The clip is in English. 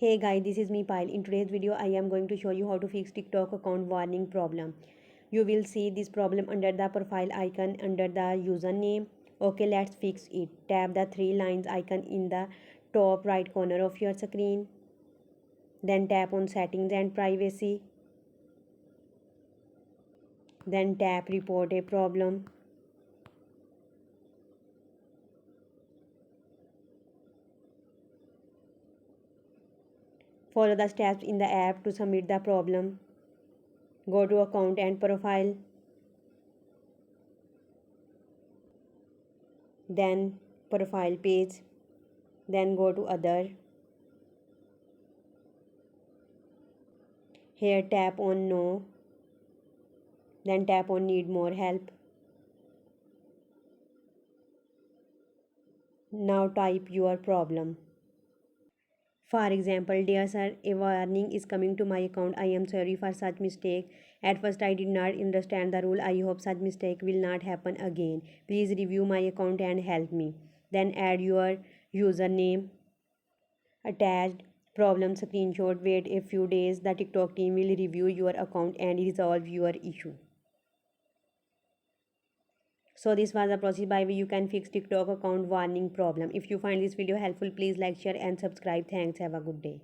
Hey guys, this is me Pile. In today's video, I am going to show you how to fix TikTok account warning problem. You will see this problem under the profile icon under the username. Okay, let's fix it. Tap the three lines icon in the top right corner of your screen. Then tap on settings and privacy. Then tap report a problem. Follow the steps in the app to submit the problem. Go to account and profile. Then profile page. Then go to other. Here tap on no. Then tap on need more help. Now type your problem. For example, dear sir, a warning is coming to my account. I am sorry for such mistake. At first I did not understand the rule. I hope such mistake will not happen again. Please review my account and help me. Then add your username. Attached problem screenshot. Wait a few days. The TikTok team will review your account and resolve your issue. So this was the process by which you can fix TikTok account warning problem. If you find this video helpful, please like, share and subscribe. Thanks. Have a good day.